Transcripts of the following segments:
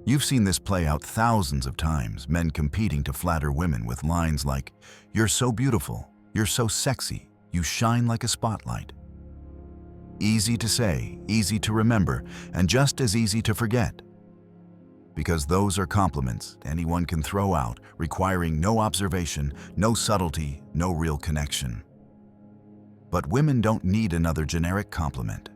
You've seen this play out thousands of times, men competing to flatter women with lines like, "You're so beautiful, you're so sexy, you shine like a spotlight." Easy to say, easy to remember, and just as easy to forget. Because those are compliments anyone can throw out, requiring no observation, no subtlety, no real connection. But women don't need another generic compliment.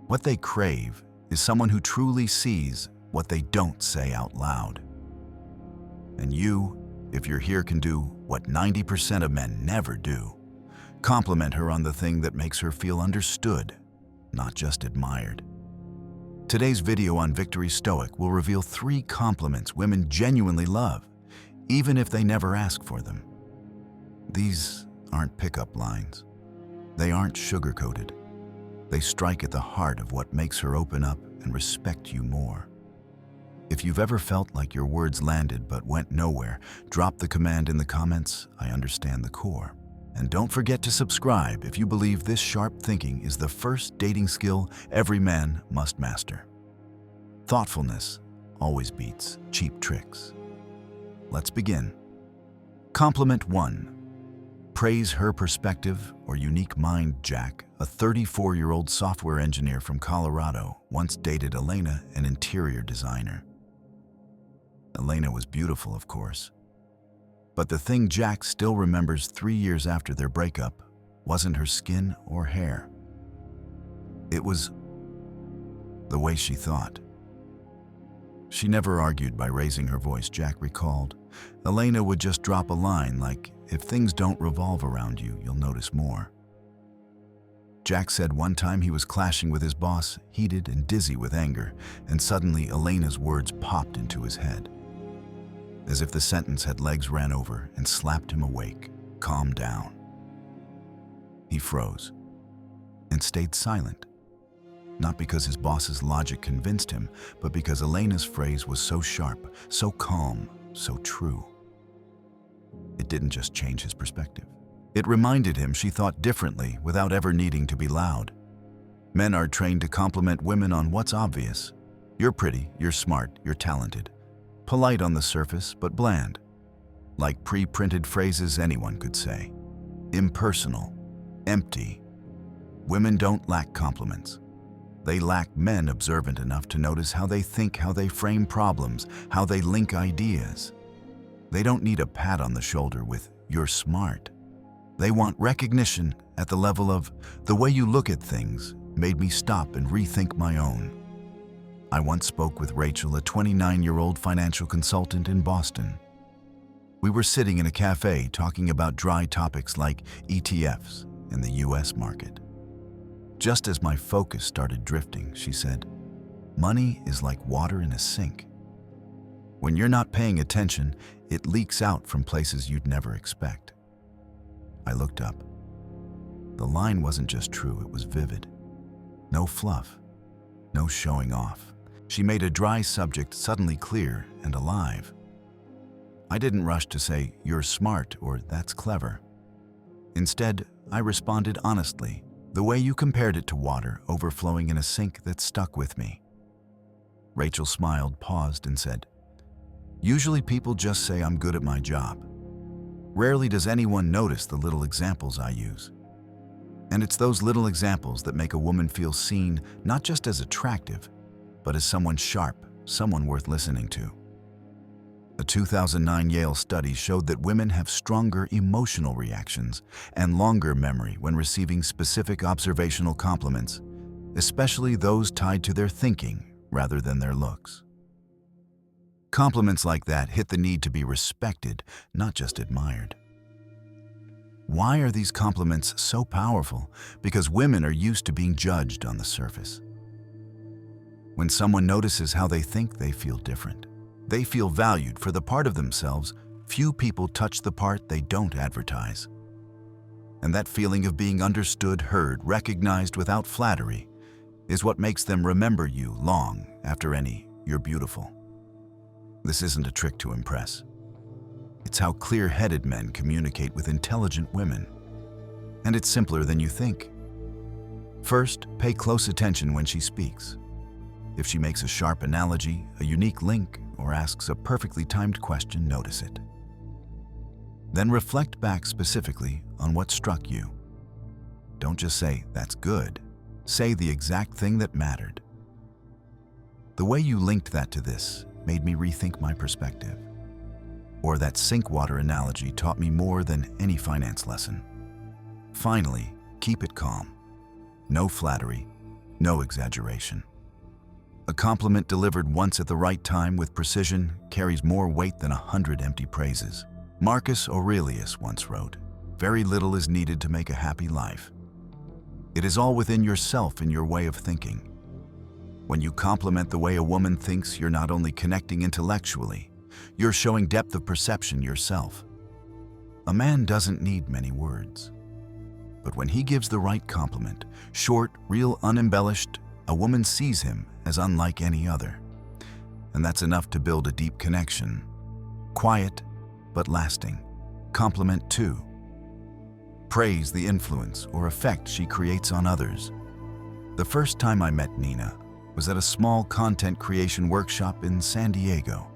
What they crave is someone who truly sees what they don't say out loud. And you, if you're here, can do what 90% of men never do. Compliment her on the thing that makes her feel understood, not just admired. Today's video on Victory Stoic will reveal 3 compliments women genuinely love, even if they never ask for them. These aren't pickup lines. They aren't sugar-coated. They strike at the heart of what makes her open up and respect you more. If you've ever felt like your words landed but went nowhere, drop the command in the comments, "I understand the core." And don't forget to subscribe if you believe this sharp thinking is the first dating skill every man must master. Thoughtfulness always beats cheap tricks. Let's begin. Compliment 1. Praise her perspective or unique mind. Jack, a 34-year-old software engineer from Colorado, once dated Elena, an interior designer. Elena was beautiful, of course. But the thing Jack still remembers 3 years after their breakup wasn't her skin or hair. It was the way she thought. She never argued by raising her voice, Jack recalled. Elena would just drop a line like, "If things don't revolve around you, you'll notice more." Jack said one time he was clashing with his boss, heated and dizzy with anger, and suddenly Elena's words popped into his head. As if the sentence had legs, ran over and slapped him awake. "Calm down." He froze and stayed silent. Not because his boss's logic convinced him, but because Elena's phrase was so sharp, so calm, so true. It didn't just change his perspective. It reminded him she thought differently without ever needing to be loud. Men are trained to compliment women on what's obvious. You're pretty, you're smart, you're talented. Polite on the surface, but bland. Like pre-printed phrases anyone could say. Impersonal, empty. Women don't lack compliments. They lack men observant enough to notice how they think, how they frame problems, how they link ideas. They don't need a pat on the shoulder with, "You're smart." They want recognition at the level of, "The way you look at things made me stop and rethink my own." I once spoke with Rachel, a 29-year-old financial consultant in Boston. We were sitting in a cafe talking about dry topics like ETFs and the US market. Just as my focus started drifting, she said, "Money is like water in a sink. When you're not paying attention, it leaks out from places you'd never expect." I looked up. The line wasn't just true, it was vivid. No fluff, no showing off. She made a dry subject suddenly clear and alive. I didn't rush to say, "You're smart," or "That's clever." Instead, I responded honestly, the way you compared it to water overflowing in a sink that stuck with me. Rachel smiled, paused, and said, "Usually people just say I'm good at my job. Rarely does anyone notice the little examples I use. And it's those little examples that make a woman feel seen, not just as attractive, but as someone sharp, someone worth listening to." A 2009 Yale study showed that women have stronger emotional reactions and longer memory when receiving specific observational compliments, especially those tied to their thinking rather than their looks. Compliments like that hit the need to be respected, not just admired. Why are these compliments so powerful? Because women are used to being judged on the surface. When someone notices how they think, they feel different. They feel valued for the part of themselves. Few people touch the part they don't advertise. And that feeling of being understood, heard, recognized without flattery is what makes them remember you long after any "You're beautiful." This isn't a trick to impress. It's how clear-headed men communicate with intelligent women. And it's simpler than you think. First, pay close attention when she speaks. If she makes a sharp analogy, a unique link, or asks a perfectly timed question, notice it. Then reflect back specifically on what struck you. Don't just say, "That's good." Say the exact thing that mattered. The way you linked that to this made me rethink my perspective. Or that sink water analogy taught me more than any finance lesson. Finally, keep it calm. No flattery, no exaggeration. A compliment delivered once at the right time with precision carries more weight than 100 empty praises. Marcus Aurelius once wrote, "Very little is needed to make a happy life." It is all within yourself and your way of thinking. When you compliment the way a woman thinks, you're not only connecting intellectually, you're showing depth of perception yourself. A man doesn't need many words. But when he gives the right compliment, short, real, unembellished, a woman sees him as unlike any other. And that's enough to build a deep connection. Quiet, but lasting. Compliment 2. Praise the influence or effect she creates on others. The first time I met Nina was at a small content creation workshop in San Diego.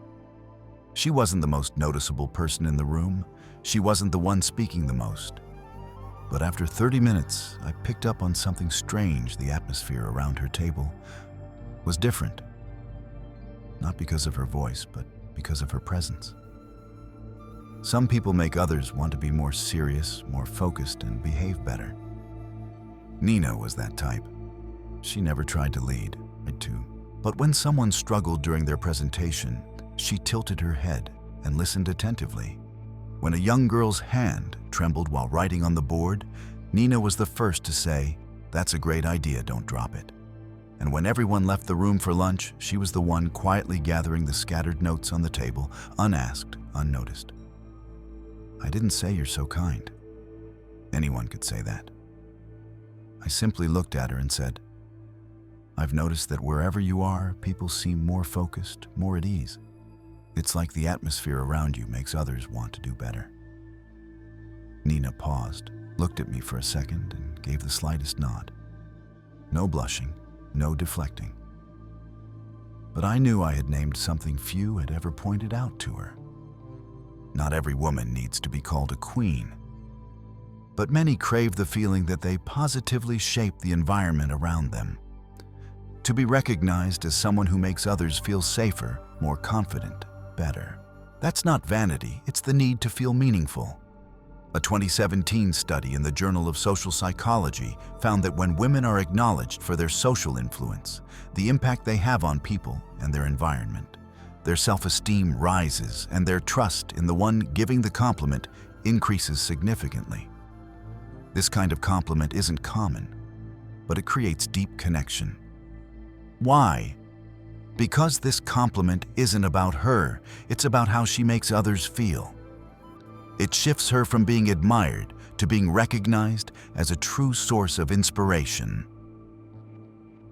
She wasn't the most noticeable person in the room. She wasn't the one speaking the most. But after 30 minutes, I picked up on something strange. The atmosphere around her table was different. Not because of her voice, but because of her presence. Some people make others want to be more serious, more focused, and behave better. Nina was that type. She never tried to lead, but when someone struggled during their presentation, she tilted her head and listened attentively. When a young girl's hand trembled while writing on the board, Nina was the first to say, "That's a great idea, don't drop it." And when everyone left the room for lunch, she was the one quietly gathering the scattered notes on the table, unasked, unnoticed. I didn't say, "You're so kind." Anyone could say that. I simply looked at her and said, "I've noticed that wherever you are, people seem more focused, more at ease. It's like the atmosphere around you makes others want to do better." Nina paused, looked at me for a second, and gave the slightest nod. No blushing, no deflecting. But I knew I had named something few had ever pointed out to her. Not every woman needs to be called a queen, but many crave the feeling that they positively shape the environment around them. To be recognized as someone who makes others feel safer, more confident, better. That's not vanity, it's the need to feel meaningful. A 2017 study in the Journal of Social Psychology found that when women are acknowledged for their social influence, the impact they have on people and their environment, their self-esteem rises and their trust in the one giving the compliment increases significantly. This kind of compliment isn't common, but it creates deep connection. Why? Because this compliment isn't about her, it's about how she makes others feel. It shifts her from being admired to being recognized as a true source of inspiration.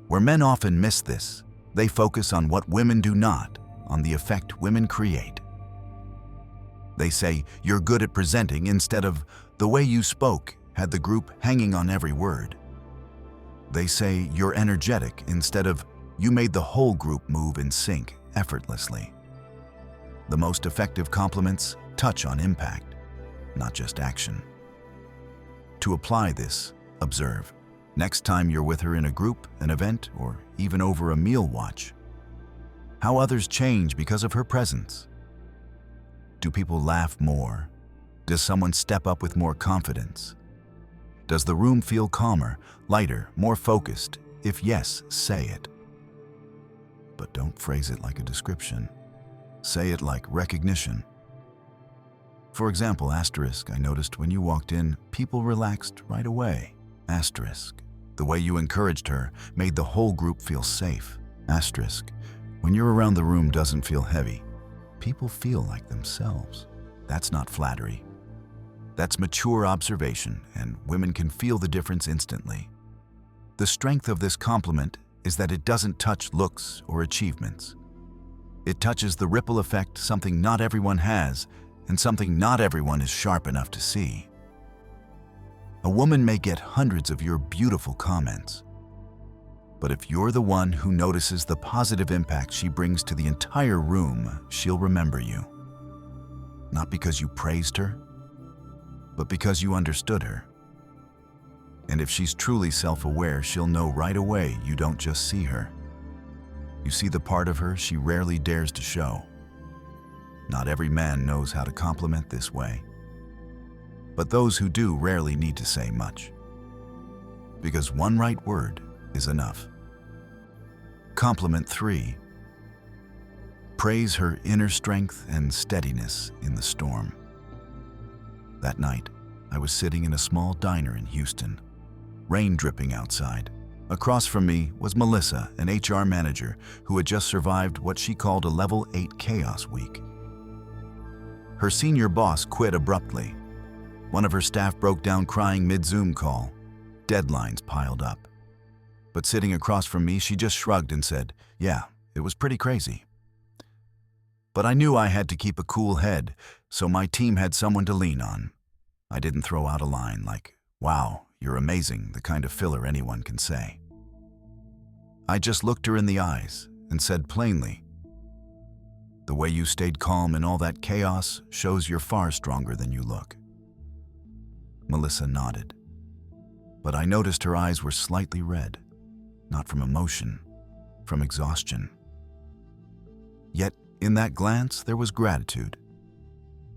Where men often miss this, they focus on what women do not, on the effect women create. They say, "You're good at presenting," instead of, "The way you spoke had the group hanging on every word." They say, "You're energetic," instead of, "You made the whole group move in sync effortlessly." The most effective compliments touch on impact, not just action. To apply this, observe. Next time you're with her in a group, an event, or even over a meal, watch how others change because of her presence. Do people laugh more? Does someone step up with more confidence? Does the room feel calmer, lighter, more focused? If yes, say it. But don't phrase it like a description. Say it like recognition. For example, asterisk, "I noticed when you walked in, people relaxed right away." Asterisk, "The way you encouraged her made the whole group feel safe." Asterisk, "When you're around, the room doesn't feel heavy. People feel like themselves." That's not flattery. That's mature observation, and women can feel the difference instantly. The strength of this compliment is that it doesn't touch looks or achievements. It touches the ripple effect, something not everyone has, and something not everyone is sharp enough to see. A woman may get hundreds of your beautiful comments, But if you're the one who notices the positive impact she brings to the entire room, she'll remember you. Not because you praised her, but because you understood her. And if she's truly self-aware, she'll know right away you don't just see her. You see the part of her she rarely dares to show. Not every man knows how to compliment this way. But those who do rarely need to say much. Because one right word is enough. Compliment 3. Praise her inner strength and steadiness in the storm. That night, I was sitting in a small diner in Houston, rain dripping outside. Across from me was Melissa, an HR manager who had just survived what she called a level 8 chaos week. Her senior boss quit abruptly. One of her staff broke down crying mid-Zoom call. Deadlines piled up. But sitting across from me, she just shrugged and said, "Yeah, it was pretty crazy." But I knew I had to keep a cool head, so my team had someone to lean on. I didn't throw out a line like, "Wow, you're amazing," the kind of filler anyone can say. I just looked her in the eyes and said plainly, "The way you stayed calm in all that chaos shows you're far stronger than you look." Melissa nodded, but I noticed her eyes were slightly red. Not from emotion, from exhaustion. Yet, in that glance, there was gratitude.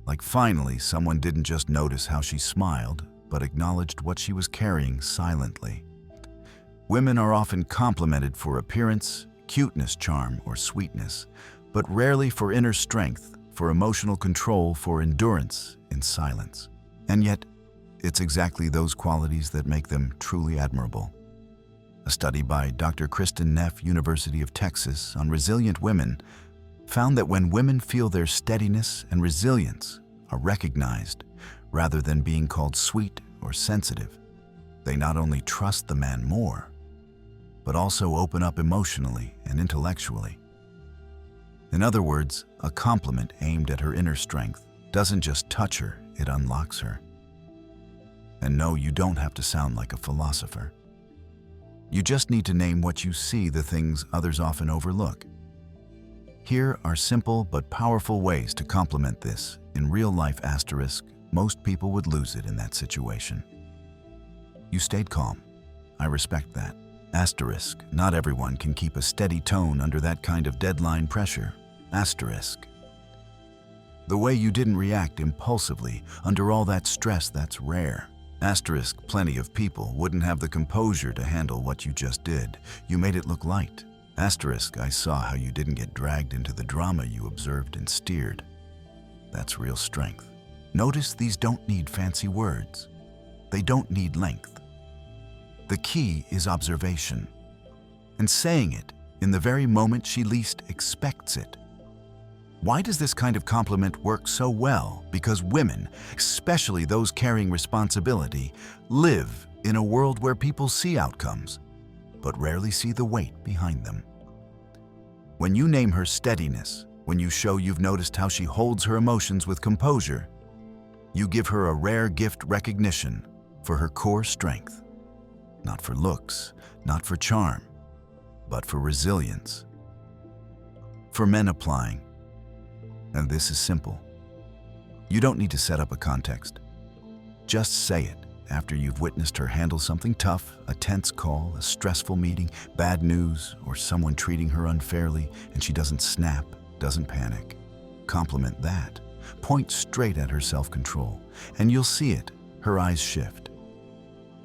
Like finally, someone didn't just notice how she smiled, but acknowledged what she was carrying silently. Women are often complimented for appearance, cuteness, charm, or sweetness, but rarely for inner strength, for emotional control, for endurance in silence. And yet, it's exactly those qualities that make them truly admirable. A study by Dr. Kristen Neff, University of Texas, on resilient women found that when women feel their steadiness and resilience are recognized rather than being called sweet or sensitive, they not only trust the man more, but also open up emotionally and intellectually. In other words, a compliment aimed at her inner strength doesn't just touch her, it unlocks her. And no, you don't have to sound like a philosopher. You just need to name what you see, the things others often overlook. Here are simple but powerful ways to complement this. In real life asterisk, most people would lose it in that situation. You stayed calm. I respect that. Asterisk, not everyone can keep a steady tone under that kind of deadline pressure. Asterisk. The way you didn't react impulsively under all that stress, that's rare. Asterisk, plenty of people wouldn't have the composure to handle what you just did. You made it look light. Asterisk, I saw how you didn't get dragged into the drama you observed and steered. That's real strength. Notice these don't need fancy words. They don't need length. The key is observation, and saying it in the very moment she least expects it. Why does this kind of compliment work so well? Because women, especially those carrying responsibility, live in a world where people see outcomes, but rarely see the weight behind them. When you name her steadiness, when you show you've noticed how she holds her emotions with composure, you give her a rare gift, recognition for her core strength. Not for looks, not for charm, but for resilience. For men applying, and this is simple. You don't need to set up a context. Just say it after you've witnessed her handle something tough, a tense call, a stressful meeting, bad news, or someone treating her unfairly, and she doesn't snap, doesn't panic. Compliment that. Point straight at her self-control, and you'll see it, her eyes shift.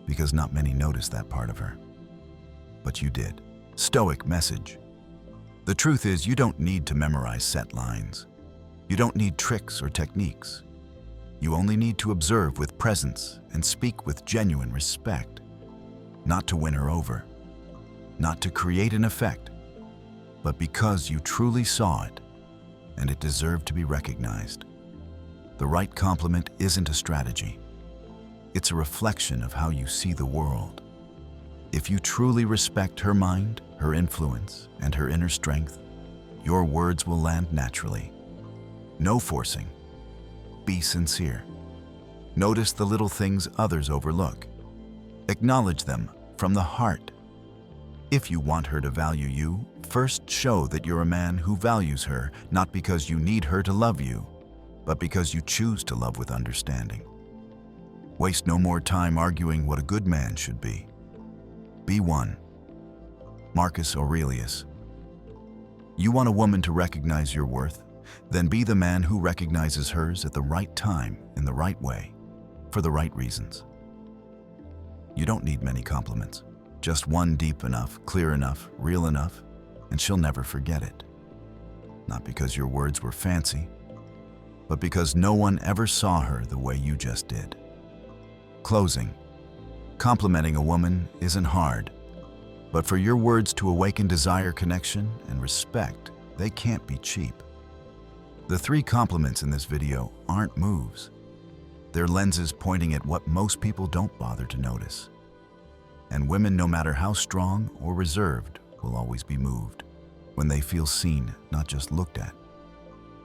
Because not many notice that part of her. But you did. Stoic message. The truth is, you don't need to memorize set lines. You don't need tricks or techniques. You only need to observe with presence and speak with genuine respect. Not to win her over, not to create an effect, but because you truly saw it and it deserved to be recognized. The right compliment isn't a strategy. It's a reflection of how you see the world. If you truly respect her mind, her influence, and her inner strength, your words will land naturally. No forcing. Be sincere. Notice the little things others overlook. Acknowledge them from the heart. If you want her to value you, first show that you're a man who values her, not because you need her to love you, but because you choose to love with understanding. Waste no more time arguing what a good man should be. Be one. Marcus Aurelius. You want a woman to recognize your worth? Then be the man who recognizes hers at the right time, in the right way, for the right reasons. You don't need many compliments. Just one deep enough, clear enough, real enough, and she'll never forget it. Not because your words were fancy, but because no one ever saw her the way you just did. Closing. Complimenting a woman isn't hard, but for your words to awaken desire, connection, and respect, they can't be cheap. The 3 compliments in this video aren't moves. They're lenses pointing at what most people don't bother to notice. And women, no matter how strong or reserved, will always be moved when they feel seen, not just looked at.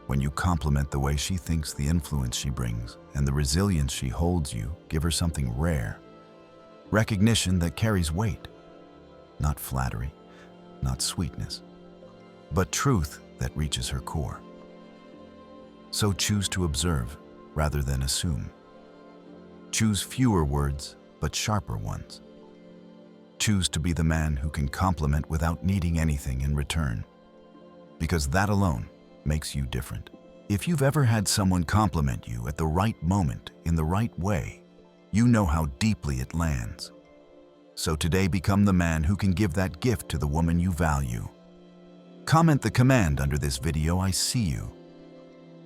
When you compliment the way she thinks, the influence she brings, and the resilience she holds you, give her something rare. Recognition that carries weight. Not flattery, not sweetness, but truth that reaches her core. So choose to observe rather than assume. Choose fewer words, but sharper ones. Choose to be the man who can compliment without needing anything in return, because that alone makes you different. If you've ever had someone compliment you at the right moment, in the right way, you know how deeply it lands. So today, become the man who can give that gift to the woman you value. Comment the command under this video, "I see you."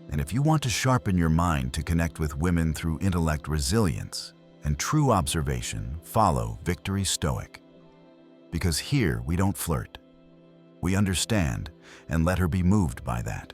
And if you want to sharpen your mind to connect with women through intellect, resilience, and true observation, follow Victory Stoic. Because here we don't flirt. We understand and let her be moved by that.